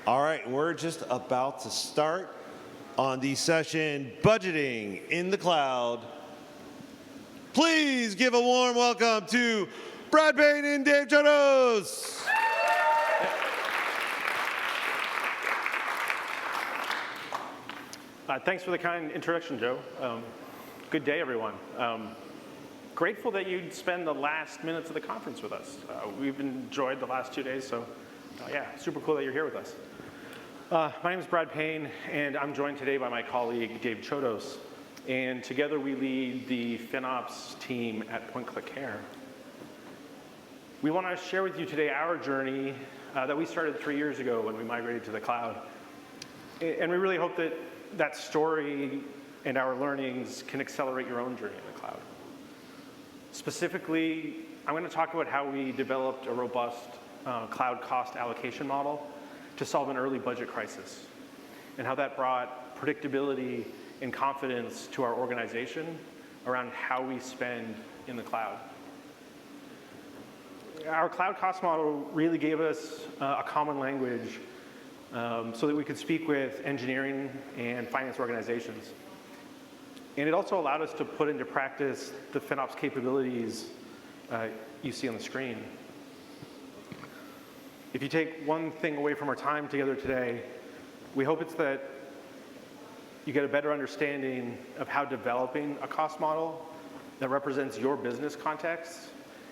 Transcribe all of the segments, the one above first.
All right, we're just about to start on the session, Budgeting in the Cloud. Please give a warm welcome to Brad Payne and Dave Chodos. Thanks for the kind introduction, Joe. Good day, everyone. Grateful that you'd spend the last minutes of the conference with us. We've enjoyed the last 2 days, so yeah, super cool that you're here with us. My name is Brad Payne, and I'm joined today by my colleague, Dave Chodos. And together we lead the FinOps team at PointClickCare. We want to share with you today our journey that we started 3 years ago when we migrated to the cloud. And we really hope that that story and our learnings can accelerate your own journey in the cloud. Specifically, I'm going to talk about how we developed a robust cloud cost allocation model to solve an early budget crisis, and how that brought predictability and confidence to our organization around how we spend in the cloud. Our cloud cost model really gave us a common language so that we could speak with engineering and finance organizations. And it also allowed us to put into practice the FinOps capabilities you see on the screen. If you take one thing away from our time together today, we hope it's that you get a better understanding of how developing a cost model that represents your business context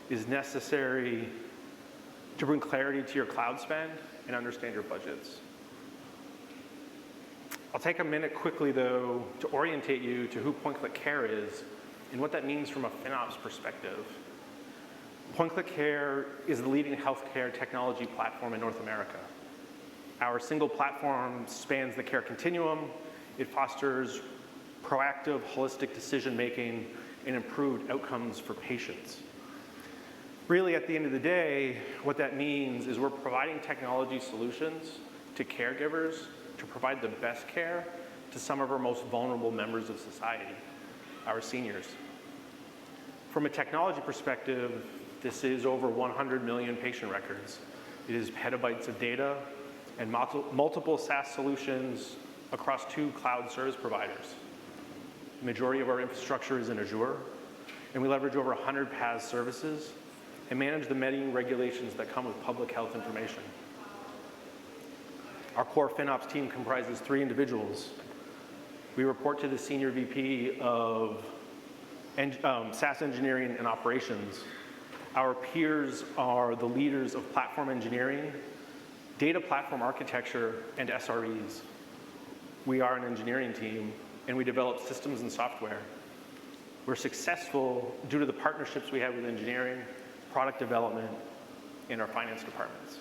is necessary to bring clarity to your cloud spend and understand your budgets. I'll take a minute quickly, though, to orientate you to who PointClickCare is and what that means from a FinOps perspective. PointClickCare is the leading healthcare technology platform in North America. Our single platform spans the care continuum. It fosters proactive, holistic decision-making and improved outcomes for patients. Really, at the end of the day, what that means is we're providing technology solutions to caregivers to provide the best care to some of our most vulnerable members of society, our seniors. From a technology perspective, this is over 100 million patient records. It is petabytes of data and multiple SaaS solutions across 2 cloud service providers. The majority of our infrastructure is in Azure, and we leverage over 100 PaaS services and manage the many regulations that come with public health information. Our core FinOps team comprises 3 individuals. We report to the Senior VP of SaaS engineering and operations. Our peers are the leaders of platform engineering, data platform architecture, and SREs. We are an engineering team, and we develop systems and software. We're successful due to the partnerships we have with engineering, product development, and our finance departments.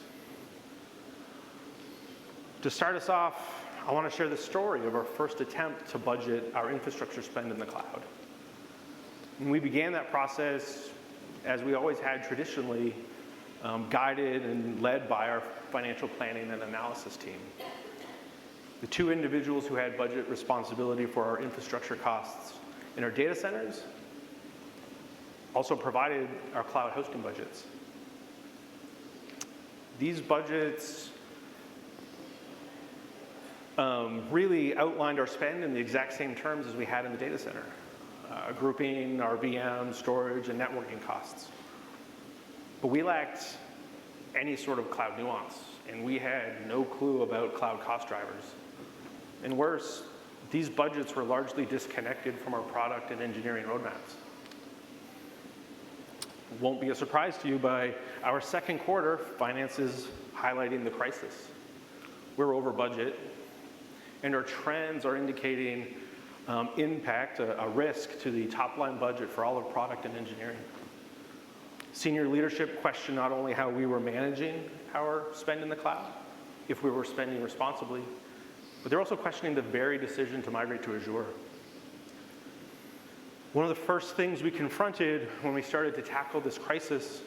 To start us off, I want to share the story of our first attempt to budget our infrastructure spend in the cloud. And we began that process, as we always had traditionally, guided and led by our financial planning and analysis team. The 2 individuals who had budget responsibility for our infrastructure costs in our data centers also provided our cloud hosting budgets. These budgets really outlined our spend in the exact same terms as we had in the data center, grouping our VM, storage, and networking costs. But we lacked any sort of cloud nuance, and we had no clue about cloud cost drivers. And worse, these budgets were largely disconnected from our product and engineering roadmaps. It won't be a surprise to you by our second quarter, finances highlighting the crisis. We're over budget, and our trends are indicating impact, a risk to the top line budget for all of product and engineering. Senior leadership questioned not only how we were managing our spend in the cloud, if we were spending responsibly, but they're also questioning the very decision to migrate to Azure. One of the first things we confronted when we started to tackle this crisis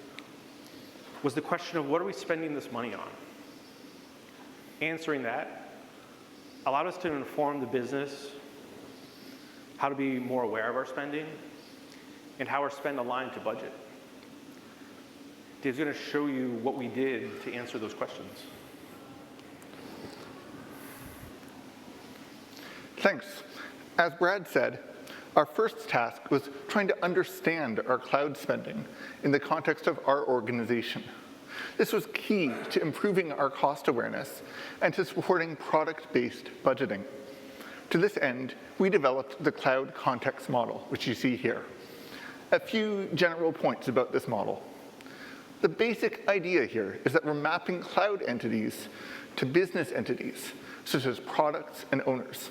was the question of what are we spending this money on? Answering that allowed us to inform the business how to be more aware of our spending and how our spend aligned to budget. Dave's going to show you what we did to answer those questions. Thanks. As Brad said, our first task was trying to understand our cloud spending in the context of our organization. This was key to improving our cost awareness and to supporting product-based budgeting. To this end, we developed the cloud context model, which you see here. A few general points about this model. The basic idea here is that we're mapping cloud entities to business entities, such as products and owners.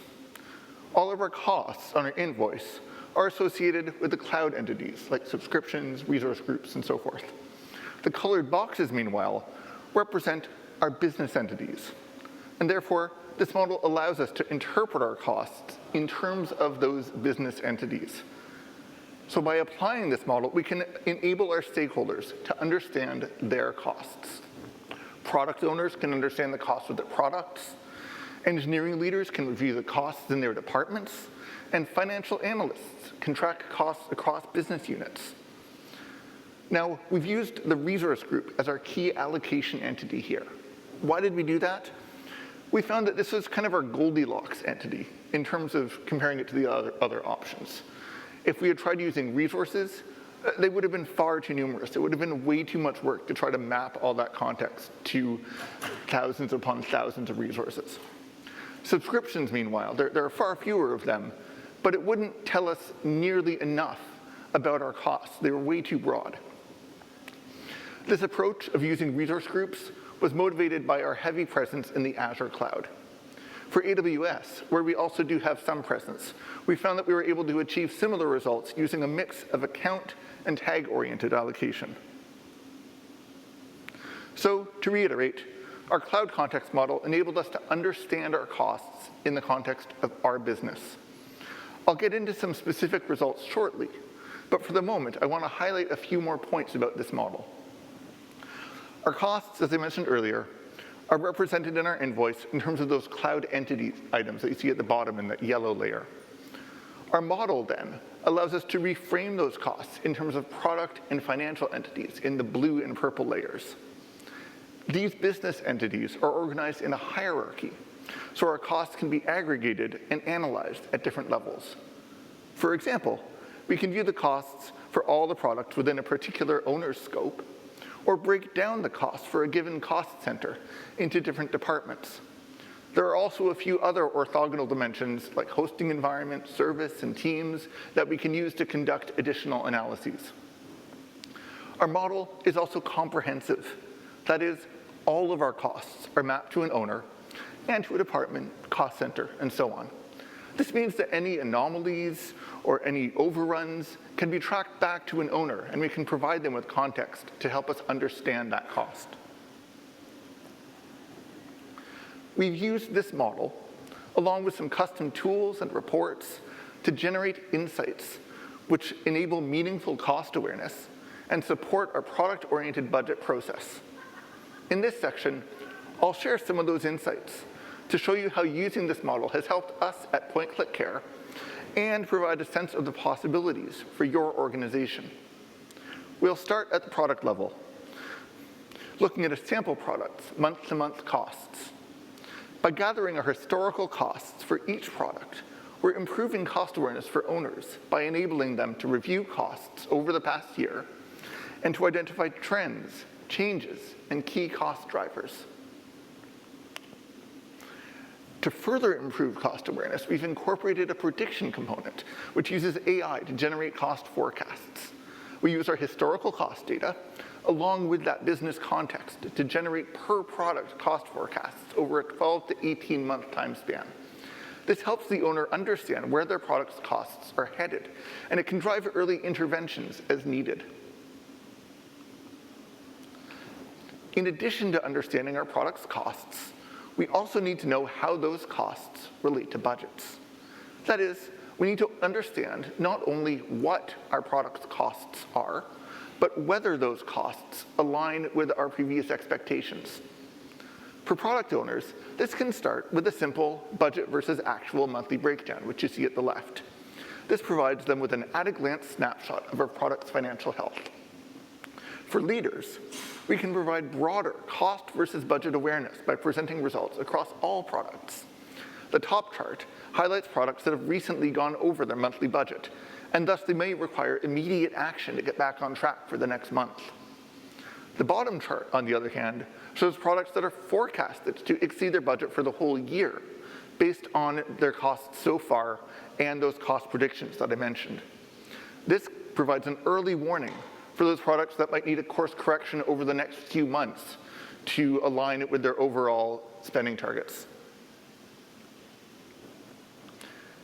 All of our costs on our invoice are associated with the cloud entities, like subscriptions, resource groups, and so forth. The colored boxes, meanwhile, represent our business entities. And therefore, this model allows us to interpret our costs in terms of those business entities. So by applying this model, we can enable our stakeholders to understand their costs. Product owners can understand the cost of their products. Engineering leaders can review the costs in their departments. And financial analysts can track costs across business units. Now, we've used the resource group as our key allocation entity here. Why did we do that? We found that this was kind of our Goldilocks entity in terms of comparing it to the other options. If we had tried using resources, they would have been far too numerous. It would have been way too much work to try to map all that context to thousands upon thousands of resources. Subscriptions, meanwhile, there are far fewer of them, but it wouldn't tell us nearly enough about our costs. They were way too broad. This approach of using resource groups was motivated by our heavy presence in the Azure cloud. For AWS, where we also do have some presence, we found that we were able to achieve similar results using a mix of account and tag-oriented allocation. So, to reiterate, our cloud context model enabled us to understand our costs in the context of our business. I'll get into some specific results shortly, but for the moment, I want to highlight a few more points about this model. Our costs, as I mentioned earlier, are represented in our invoice in terms of those cloud entity items that you see at the bottom in that yellow layer. Our model, then, allows us to reframe those costs in terms of product and financial entities in the blue and purple layers. These business entities are organized in a hierarchy, so our costs can be aggregated and analyzed at different levels. For example, we can view the costs for all the products within a particular owner's scope, or break down the cost for a given cost center into different departments. There are also a few other orthogonal dimensions like hosting environment, service, and teams that we can use to conduct additional analyses. Our model is also comprehensive. That is, all of our costs are mapped to an owner and to a department, cost center, and so on. This means that any anomalies or any overruns can be tracked back to an owner, and we can provide them with context to help us understand that cost. We've used this model, along with some custom tools and reports, to generate insights which enable meaningful cost awareness and support our product-oriented budget process. In this section, I'll share some of those insights to show you how using this model has helped us at PointClickCare and provide a sense of the possibilities for your organization. We'll start at the product level, looking at a sample product's month-to-month costs. By gathering our historical costs for each product, we're improving cost awareness for owners by enabling them to review costs over the past year and to identify trends, changes, and key cost drivers. To further improve cost awareness, we've incorporated a prediction component, which uses AI to generate cost forecasts. We use our historical cost data, along with that business context, to generate per product cost forecasts over a 12 to 18-month time span. This helps the owner understand where their product's costs are headed, and it can drive early interventions as needed. In addition to understanding our product's costs, we also need to know how those costs relate to budgets. That is, we need to understand not only what our product's costs are, but whether those costs align with our previous expectations. For product owners, this can start with a simple budget versus actual monthly breakdown, which you see at the left. This provides them with an at-a-glance snapshot of our product's financial health. For leaders, we can provide broader cost versus budget awareness by presenting results across all products. The top chart highlights products that have recently gone over their monthly budget, and thus they may require immediate action to get back on track for the next month. The bottom chart, on the other hand, shows products that are forecasted to exceed their budget for the whole year, based on their costs so far and those cost predictions that I mentioned. This provides an early warning for those products that might need a course correction over the next few months to align it with their overall spending targets.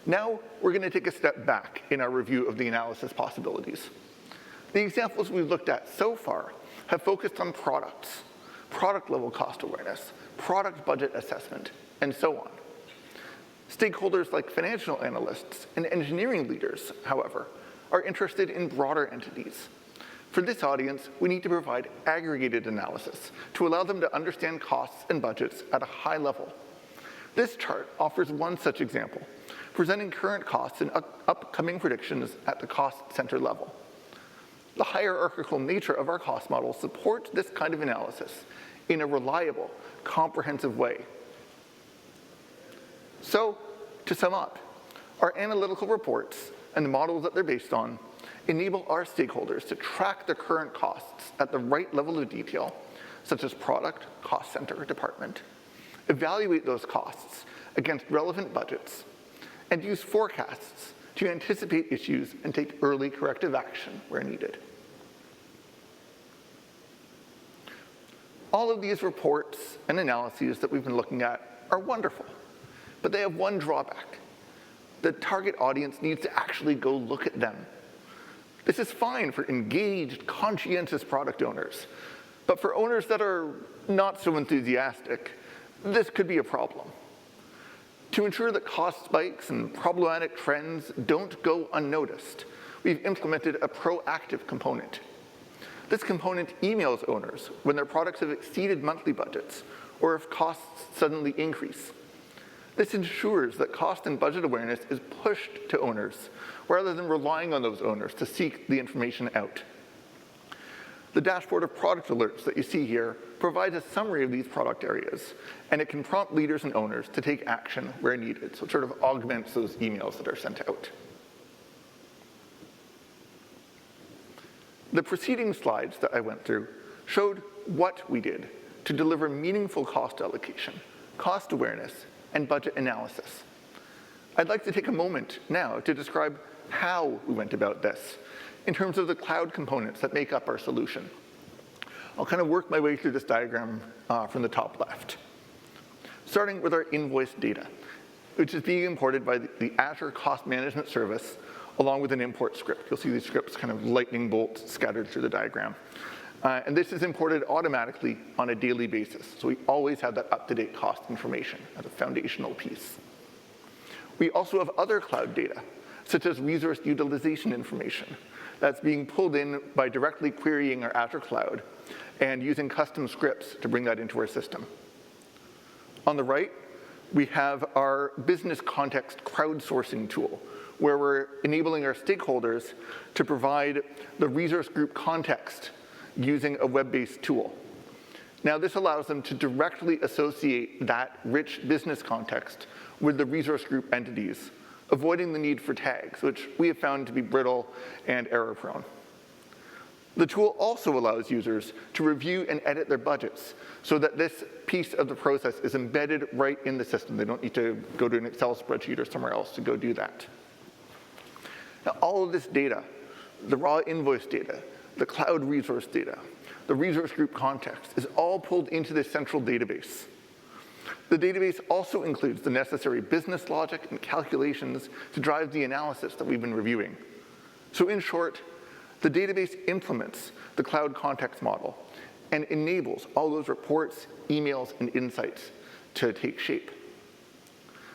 Now, we're going to take a step back in our review of the analysis possibilities. The examples we've looked at so far have focused on products, product-level cost awareness, product budget assessment, and so on. Stakeholders like financial analysts and engineering leaders, however, are interested in broader entities. For this audience, we need to provide aggregated analysis to allow them to understand costs and budgets at a high level. This chart offers one such example, presenting current costs and upcoming predictions at the cost center level. The hierarchical nature of our cost model supports this kind of analysis in a reliable, comprehensive way. So, to sum up, our analytical reports and the models that they're based on enable our stakeholders to track their current costs at the right level of detail, such as product, cost center, department, evaluate those costs against relevant budgets, and use forecasts to anticipate issues and take early corrective action where needed. All of these reports and analyses that we've been looking at are wonderful, but they have one drawback. The target audience needs to actually go look at them. This is fine for engaged, conscientious product owners, but for owners that are not so enthusiastic, this could be a problem. To ensure that cost spikes and problematic trends don't go unnoticed, we've implemented a proactive component. This component emails owners when their products have exceeded monthly budgets or if costs suddenly increase. This ensures that cost and budget awareness is pushed to owners rather than relying on those owners to seek the information out. The dashboard of product alerts that you see here provides a summary of these product areas, and it can prompt leaders and owners to take action where needed, so it sort of augments those emails that are sent out. The preceding slides that I went through showed what we did to deliver meaningful cost allocation, cost awareness, and budget analysis. I'd like to take a moment now to describe how we went about this in terms of the cloud components that make up our solution. I'll kind of work my way through this diagram from the top left. Starting with our invoice data, which is being imported by the Azure Cost Management Service along with an import script. You'll see these scripts kind of lightning bolts scattered through the diagram. And this is imported automatically on a daily basis. So we always have that up-to-date cost information as a foundational piece. We also have other cloud data, such as resource utilization information, that's being pulled in by directly querying our Azure cloud and using custom scripts to bring that into our system. On the right, we have our business context crowdsourcing tool, where we're enabling our stakeholders to provide the resource group context using a web-based tool. Now, this allows them to directly associate that rich business context with the resource group entities, avoiding the need for tags, which we have found to be brittle and error-prone. The tool also allows users to review and edit their budgets so that this piece of the process is embedded right in the system. They don't need to go to an Excel spreadsheet or somewhere else to go do that. Now, all of this data, the raw invoice data, the cloud resource data, the resource group context, is all pulled into this central database. The database also includes the necessary business logic and calculations to drive the analysis that we've been reviewing. So in short, the database implements the cloud context model and enables all those reports, emails, and insights to take shape.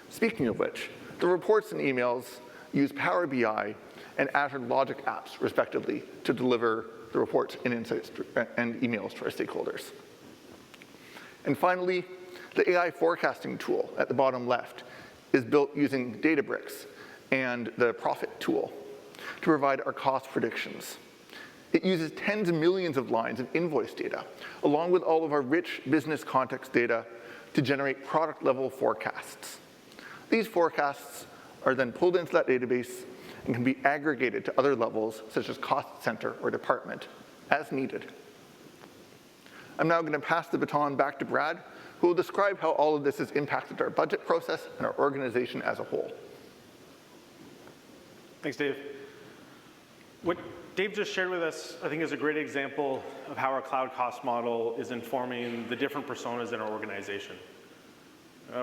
Speaking of which, the reports and emails use Power BI and Azure Logic apps, respectively, to deliver the reports and insights and emails to our stakeholders. And finally, the AI forecasting tool at the bottom left is built using Databricks and the Profit tool to provide our cost predictions. It uses tens of millions of lines of invoice data, along with all of our rich business context data, to generate product-level forecasts. These forecasts are then pulled into that database and can be aggregated to other levels, such as cost center or department, as needed. I'm now going to pass the baton back to Brad, who will describe how all of this has impacted our budget process and our organization as a whole. Thanks, Dave. What Dave just shared with us, I think, is a great example of how our cloud cost model is informing the different personas in our organization.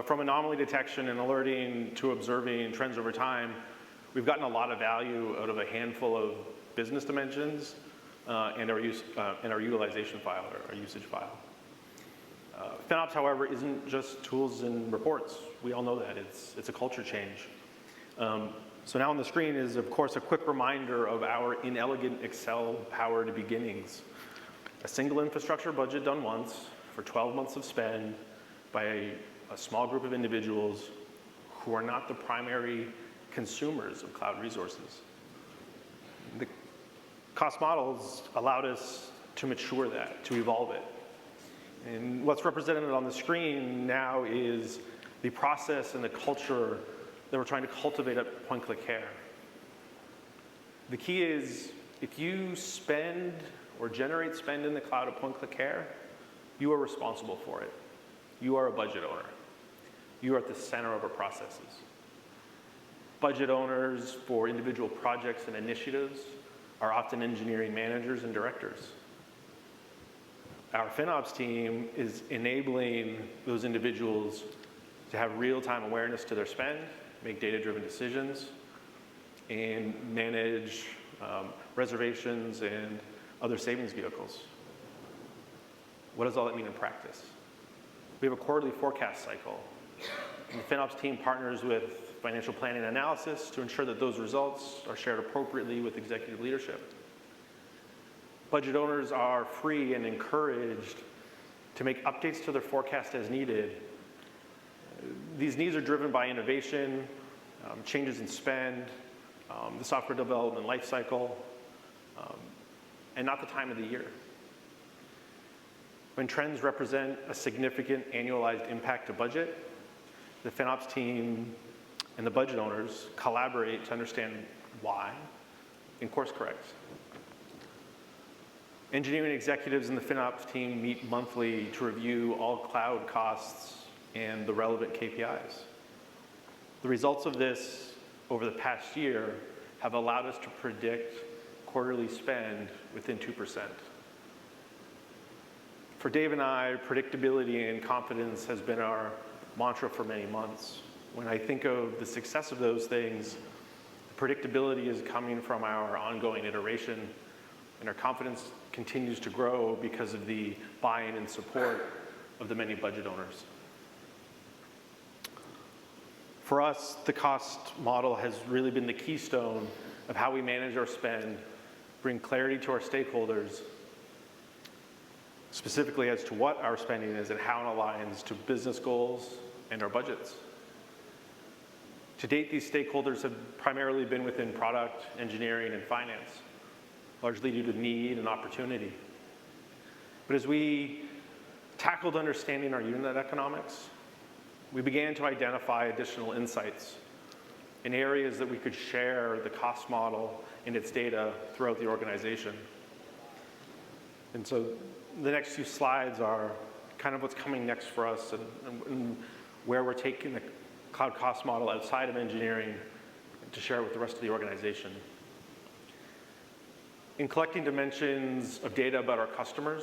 From anomaly detection and alerting to observing trends over time, we've gotten a lot of value out of a handful of business dimensions and our utilization file, or our usage file. FinOps, however, isn't just tools and reports. We all know that. It's a culture change. So now on the screen is, of course, a quick reminder of our inelegant Excel-powered beginnings. A single infrastructure budget done once for 12 months of spend by a small group of individuals who are not the primary consumers of cloud resources. The cost models allowed us to mature that, to evolve it. And what's represented on the screen now is the process and the culture that we're trying to cultivate at PointClickCare. The key is, if you spend or generate spend in the cloud at PointClickCare, you are responsible for it. You are a budget owner. You are at the center of our processes. Budget owners for individual projects and initiatives are often engineering managers and directors. Our FinOps team is enabling those individuals to have real-time awareness to their spend, make data-driven decisions, and manage reservations and other savings vehicles. What does all that mean in practice? We have a quarterly forecast cycle. And the FinOps team partners with financial planning and analysis to ensure that those results are shared appropriately with executive leadership. Budget owners are free and encouraged to make updates to their forecast as needed. These needs are driven by innovation, changes in spend, the software development lifecycle, and not the time of the year. When trends represent a significant annualized impact to budget, the FinOps team and the budget owners collaborate to understand why and course correct. Engineering executives and the FinOps team meet monthly to review all cloud costs and the relevant KPIs. The results of this over the past year have allowed us to predict quarterly spend within 2%. For Dave and I, predictability and confidence has been our mantra for many months. When I think of the success of those things, the predictability is coming from our ongoing iteration, and our confidence continues to grow because of the buy-in and support of the many budget owners. For us, the cost model has really been the keystone of how we manage our spend, bring clarity to our stakeholders, specifically as to what our spending is and how it aligns to business goals and our budgets. To date, these stakeholders have primarily been within product, engineering, and finance, largely due to need and opportunity. But as we tackled understanding our unit economics, we began to identify additional insights in areas that we could share the cost model and its data throughout the organization. And so the next few slides are kind of what's coming next for us and where we're taking the cloud cost model outside of engineering to share with the rest of the organization. In collecting dimensions of data about our customers,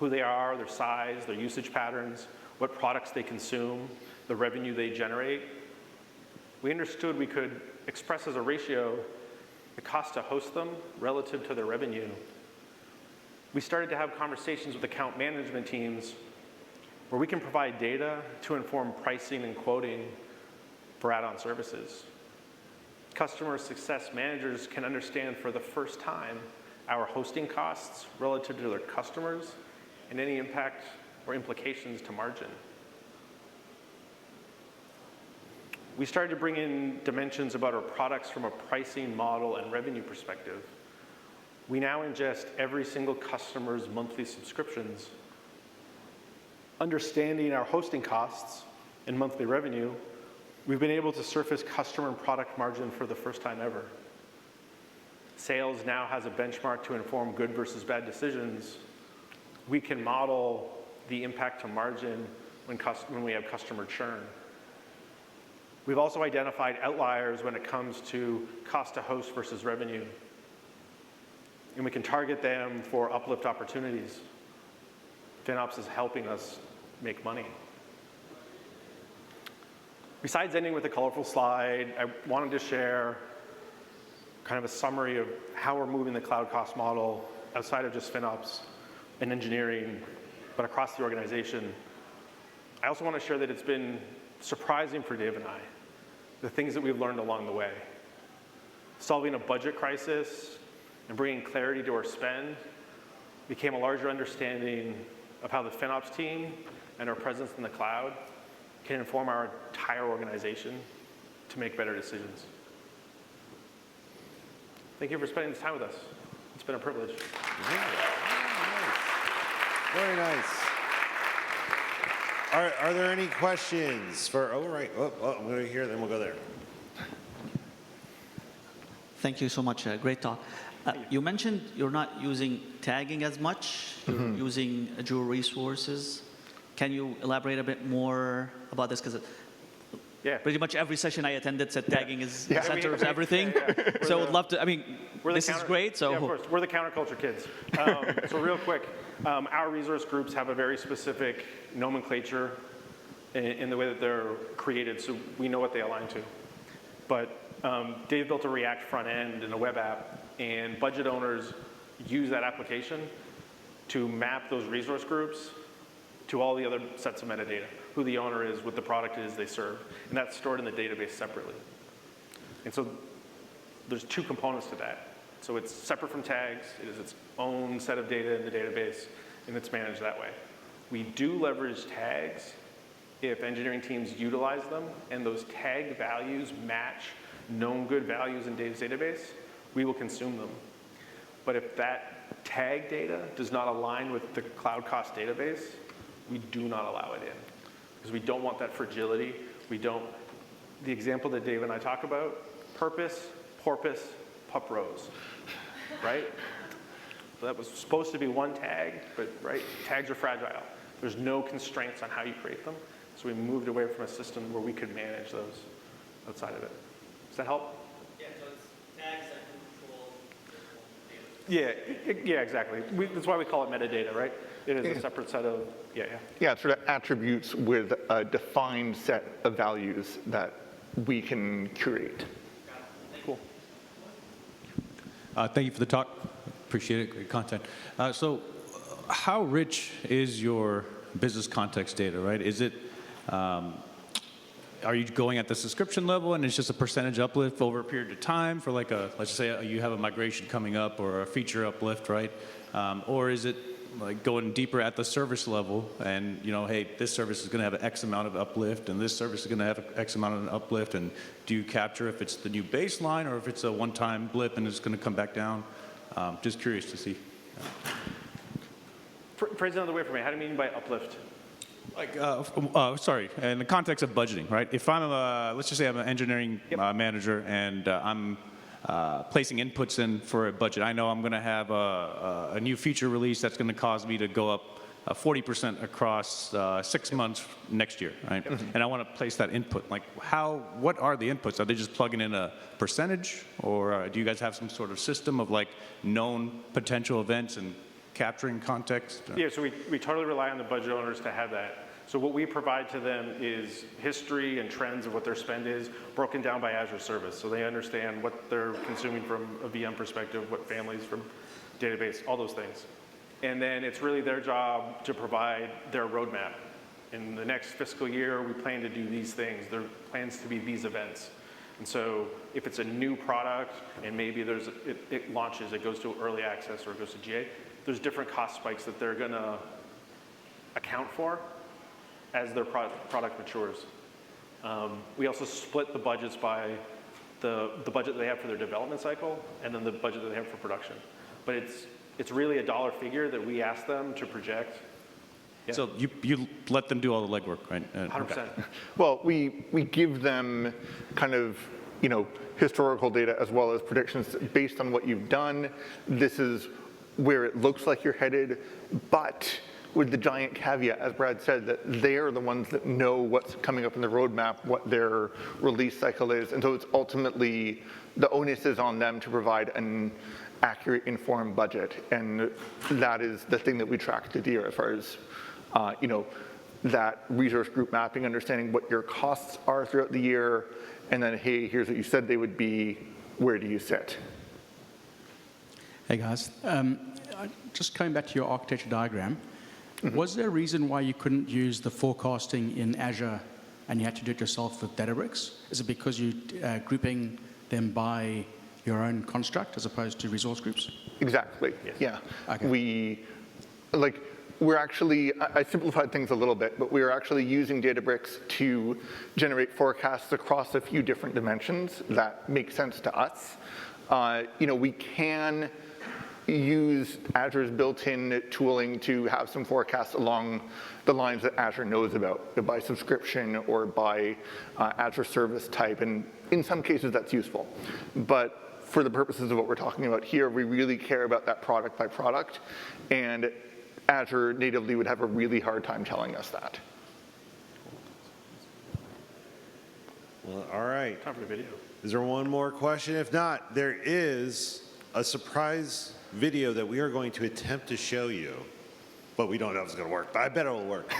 who they are, their size, their usage patterns, what products they consume, the revenue they generate, we understood we could express as a ratio the cost to host them relative to their revenue. We started to have conversations with account management teams where we can provide data to inform pricing and quoting for add-on services. Customer success managers can understand for the first time our hosting costs relative to their customers and any impact or implications to margin. We started to bring in dimensions about our products from a pricing model and revenue perspective. We now ingest every single customer's monthly subscriptions. Understanding our hosting costs and monthly revenue, We've been able to surface customer and product margin for the first time ever. Sales now has a benchmark to inform good versus bad decisions. We can model the impact to margin when we have customer churn. We've also identified outliers when it comes to cost to host versus revenue. And we can target them for uplift opportunities. FinOps is helping us make money. Besides ending with a colorful slide, I wanted to share kind of a summary of how we're moving the cloud cost model outside of just FinOps and engineering, but across the organization. I also want to share that it's been surprising for Dave and I, the things that we've learned along the way. Solving a budget crisis and bringing clarity to our spend became a larger understanding of how the FinOps team and our presence in the cloud can inform our entire organization to make better decisions. Thank you for spending this time with us. It's been a privilege. Very nice. Are there any questions for, I'm going to hear, then we'll go there. Thank you so much. Great talk. You mentioned you're not using tagging as much. You're using Azure resources. Can you elaborate a bit more about this? Because pretty much every session I attended said tagging is the center of everything. So I would love to, this is great. So yeah, of course. We're the counterculture kids. So real quick, our resource groups have a very specific nomenclature in the way that they're created, so we know what they align to. But Dave built a React front end and a web app, and budget owners use that application to map those resource groups to all the other sets of metadata, who the owner is, what the product is they serve, and that's stored in the database separately. And so there's two components to that. So it's separate from tags, it is its own set of data in the database, and it's managed that way. We do leverage tags if engineering teams utilize them, and those tag values match known good values in Dave's database, we will consume them. But if that tag data does not align with the cloud cost database, we do not allow it in, because we don't want that fragility. The example that Dave and I talk about, purpose, porpoise, pup rose, right? So that was supposed to be one tag, but tags are fragile. There's no constraints on how you create them. So we moved away from a system where we could manage those outside of it. Does that help? Yeah, so it's tags that control data. Yeah, exactly. That's why we call it metadata, right? It is a separate set of, Yeah, sort of attributes with a defined set of values that we can curate. Cool. Thank you for the talk. Appreciate it. Great content. So how rich is your business context data, right? Is it, are you going at the subscription level and it's just a percentage uplift over a period of time for like let's say you have a migration coming up or a feature uplift, right? Or is it like going deeper at the service level and, hey, this service is going to have an X amount of uplift and this service is going to have an X amount of uplift, and do you capture if it's the new baseline or if it's a one-time blip and it's going to come back down? Just curious to see. Phrase it another way for me. How do you mean by uplift? Like, sorry, in the context of budgeting, right? If I'm let's just say I'm an engineering manager and I'm placing inputs in for a budget. I know I'm going to have a new feature release that's going to cause me to go up 40% across 6 months next year, right? And I want to place that input. Like, what are the inputs? Are they just plugging in a percentage, or do you guys have some sort of system of like known potential events and capturing context? Yeah, so we totally rely on the budget owners to have that. So what we provide to them is history and trends of what their spend is, broken down by Azure service. So they understand what they're consuming from a VM perspective, what families from database, all those things. And then it's really their job to provide their roadmap. In the next fiscal year, we plan to do these things. There plans to be these events. And so if it's a new product and maybe it launches, it goes to early access or it goes to GA, there's different cost spikes that they're going to account for as their product matures. We also split the budgets by the budget they have for their development cycle and then the budget that they have for production. But it's really a dollar figure that we ask them to project So you let them do all the legwork, right? 100%. Well, we give them kind of, historical data as well as predictions based on what you've done. This is where it looks like you're headed, but with the giant caveat, as Brad said, that they are the ones that know what's coming up in the roadmap, what their release cycle is, and so it's ultimately, the onus is on them to provide an accurate, informed budget, and that is the thing that we track to deer as far as, that resource group mapping, understanding what your costs are throughout the year, and then, hey, here's what you said they would be, where do you sit? Hey guys, just coming back to your architecture diagram, was there a reason why you couldn't use the forecasting in Azure and you had to do it yourself with Databricks? Is it because you're grouping them by your own construct as opposed to resource groups? Exactly, yeah. Okay. We're actually, I simplified things a little bit, but we're actually using Databricks to generate forecasts across a few different dimensions that make sense to us. We can use Azure's built-in tooling to have some forecasts along the lines that Azure knows about, by subscription or by Azure service type, and in some cases that's useful. But for the purposes of what we're talking about here, we really care about that product by product, and Azure natively would have a really hard time telling us that. Well, all right. Time for the video. Is there one more question? If not, there is a surprise video that we are going to attempt to show you, but we don't know if it's going to work, but I bet it will work.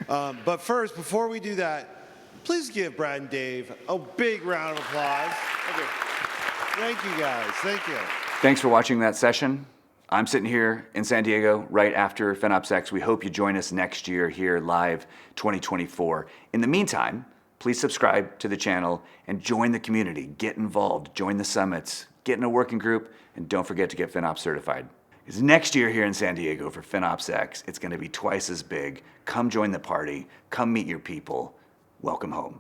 But first, before we do that, please give Brad and Dave a big round of applause. Thank you, guys. Thank you. Thanks for watching that session. I'm sitting here in San Diego right after FinOps X. We hope you join us next year here live 2024. In the meantime, please subscribe to the channel and join the community. Get involved, join the summits, get in a working group, and don't forget to get FinOps certified. Because next year here in San Diego for FinOps X, it's going to be twice as big. Come join the party. Come meet your people. Welcome home.